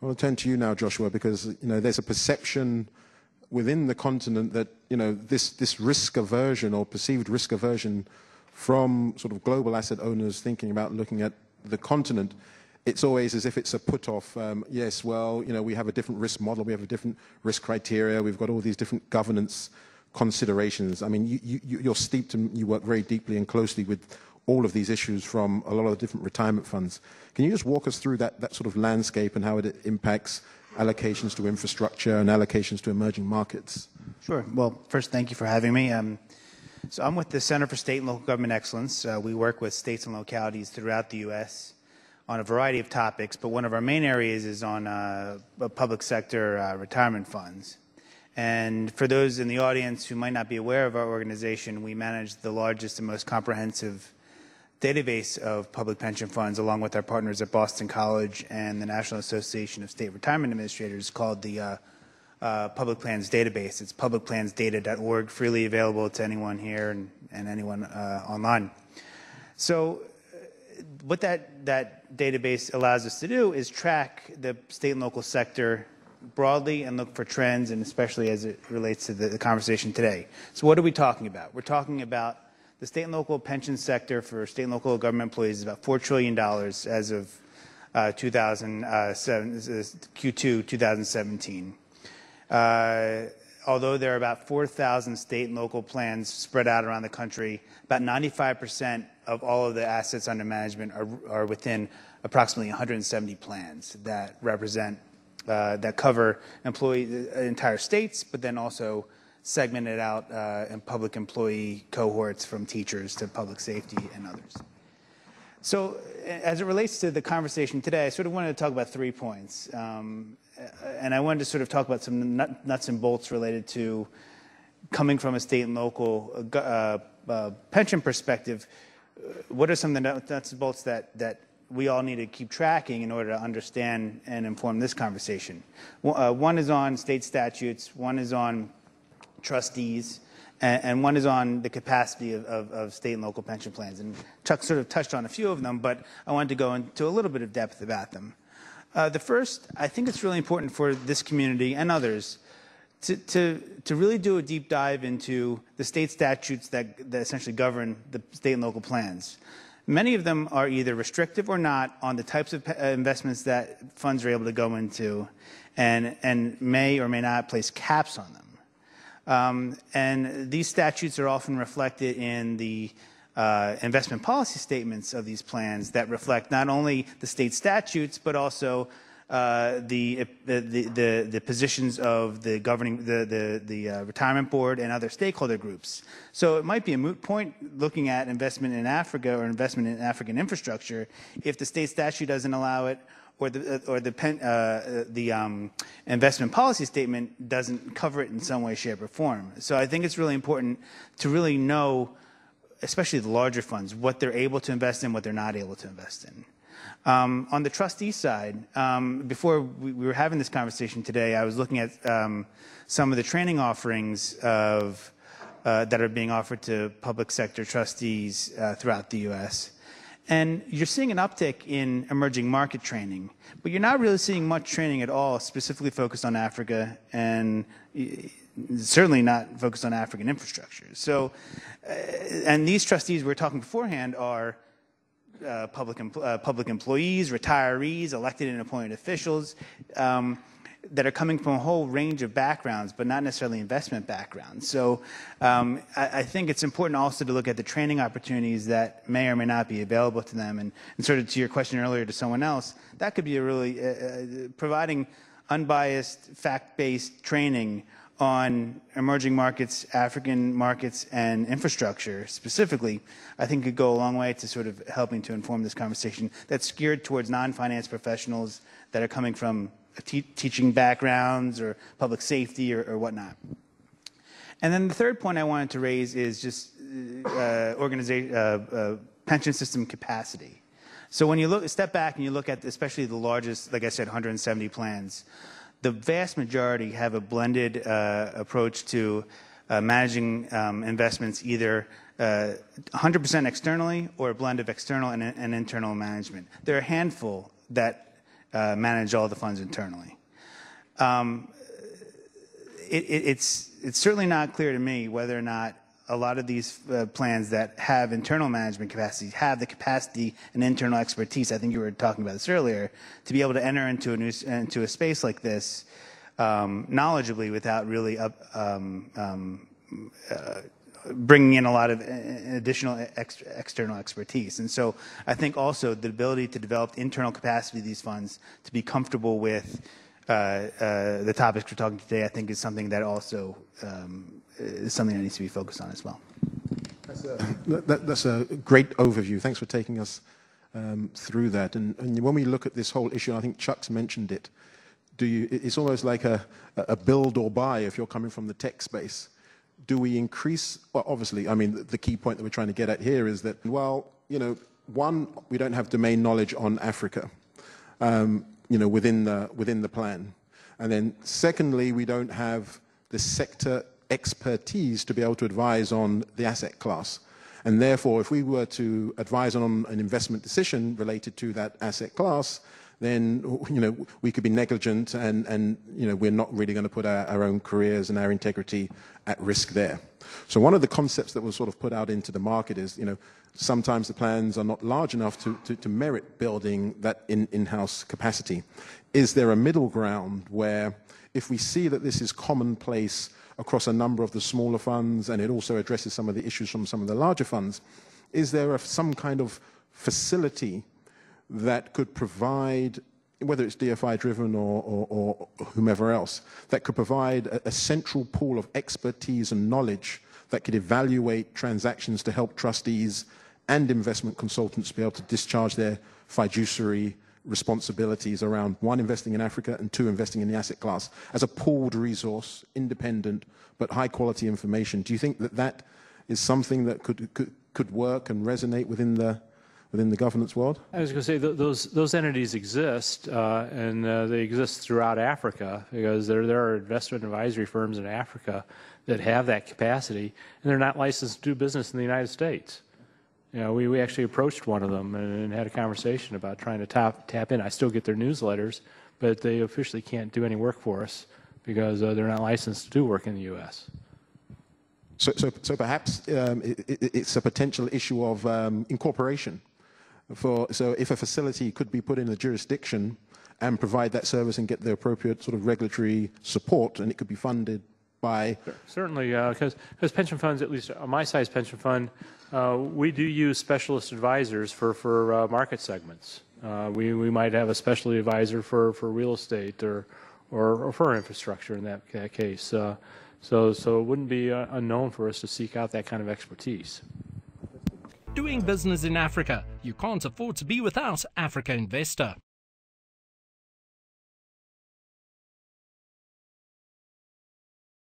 I'll turn to you now, Joshua, because there's a perception within the continent that this risk aversion or perceived risk aversion from sort of global asset owners thinking about looking at the continent. It's always as if it's a put-off. Yes, well, we have a different risk model, we have a different risk criteria, we've got all these different governance considerations. I mean, you're steeped and you work very deeply and closely with all of these issues from a lot of the different retirement funds. Can you just walk us through that sort of landscape and how it impacts allocations to infrastructure and allocations to emerging markets? Sure. Well, first, thank you for having me. So I'm with the Center for State and Local Government Excellence. We work with states and localities throughout the U.S. on a variety of topics, but one of our main areas is on public sector retirement funds. And for those in the audience who might not be aware of our organization, we manage the largest and most comprehensive database of public pension funds, along with our partners at Boston College and the National Association of State Retirement Administrators, called the Public Plans Database. It's publicplansdata.org, freely available to anyone here and anyone online. So what that database allows us to do is track the state and local sector broadly and look for trends, and especially as it relates to the conversation today. So what are we talking about? We're talking about the state and local pension sector for state and local government employees is about $4 trillion as of Q2 2017. Although there are about 4,000 state and local plans spread out around the country, about 95% of all of the assets under management are within approximately 170 plans that represent, that cover entire states, but then also segmented out in public employee cohorts from teachers to public safety and others. So as it relates to the conversation today, I sort of wanted to talk about 3 points. And I wanted to sort of talk about some nuts and bolts related to coming from a state and local pension perspective. What are some of the nuts and bolts that we all need to keep tracking in order to understand and inform this conversation? One is on state statutes, one is on trustees, and one is on the capacity of state and local pension plans. And Chuck sort of touched on a few of them, but I wanted to go into a little bit of depth about them. The first, I think it's really important for this community and others to really do a deep dive into the state statutes that essentially govern the state and local plans. Many of them are either restrictive or not on the types of investments that funds are able to go into, and may or may not place caps on them. And these statutes are often reflected in the investment policy statements of these plans that reflect not only the state statutes but also the positions of the governing the retirement board and other stakeholder groups. So it might be a moot point looking at investment in Africa or investment in African infrastructure if the state statute doesn't allow it, or the investment policy statement doesn't cover it in some way, shape, or form. So I think it's really important to really know, especially the larger funds, what they're able to invest in, what they're not able to invest in. On the trustee side, before we were having this conversation today, I was looking at some of the training offerings that are being offered to public sector trustees throughout the U.S. And you're seeing an uptick in emerging market training, but you're not really seeing much training at all specifically focused on Africa, and certainly not focused on African infrastructure. So, and these trustees we were talking beforehand are public employees, retirees, elected and appointed officials that are coming from a whole range of backgrounds, but not necessarily investment backgrounds. So I think it's important also to look at the training opportunities that may or may not be available to them. And sort of to your question earlier to someone else, that could be a really providing unbiased, fact-based training on emerging markets, African markets, and infrastructure specifically, I think could go a long way to sort of helping to inform this conversation that's geared towards non-finance professionals that are coming from teaching backgrounds or public safety or whatnot. And then the third point I wanted to raise is just pension system capacity. So when you step back and you look at especially the largest, like I said, 170 plans, the vast majority have a blended approach to managing investments, either 100% externally or a blend of external and internal management. There are a handful that manage all the funds internally. It's certainly not clear to me whether or not a lot of these plans that have internal management capacity have the capacity and internal expertise. I think you were talking about this earlier, to be able to enter into a space like this knowledgeably without really bringing in a lot of additional external expertise. And so I think also the ability to develop internal capacity of these funds to be comfortable with the topics we're talking today, I think is something that also is something that needs to be focused on as well. That's a great overview. Thanks for taking us through that. And when we look at this whole issue, I think Chuck's mentioned it, it's almost like a build or buy if you're coming from the tech space. Do we increase, well, obviously, I mean, the key point that we're trying to get at here is that, well, you know, one, we don't have domain knowledge on Africa, you know, within the plan. And then secondly, we don't have the sector expertise to be able to advise on the asset class. And therefore, if we were to advise on an investment decision related to that asset class, then, you know, we could be negligent and you know, we're not really going to put our own careers and our integrity at risk there. So one of the concepts that was sort of put out into the market is, you know, sometimes the plans are not large enough to merit building that in-house capacity. Is there a middle ground where, if we see that this is commonplace across a number of the smaller funds and it also addresses some of the issues from some of the larger funds, is there some kind of facility that could provide, whether it's DFI driven or whomever else, that could provide a central pool of expertise and knowledge that could evaluate transactions to help trustees and investment consultants be able to discharge their fiduciary responsibilities around, one, investing in Africa, and two, investing in the asset class as a pooled resource, independent but high quality information? Do you think that that is something that could work and resonate within the governance world? I was going to say those entities exist, and they exist throughout Africa, because there are investment advisory firms in Africa that have that capacity, and they're not licensed to do business in the United States. You know, we actually approached one of them and had a conversation about trying to tap in. I still get their newsletters, but they officially can't do any work for us because they're not licensed to do work in the U.S. So perhaps it's a potential issue of incorporation. So if a facility could be put in a jurisdiction and provide that service and get the appropriate sort of regulatory support, and it could be funded by... Certainly, because pension funds, at least my size pension fund, we do use specialist advisors for market segments. We might have a specialty advisor for real estate or for infrastructure in that case. So it wouldn't be unknown for us to seek out that kind of expertise. Doing business in Africa, you can't afford to be without Africa Investor.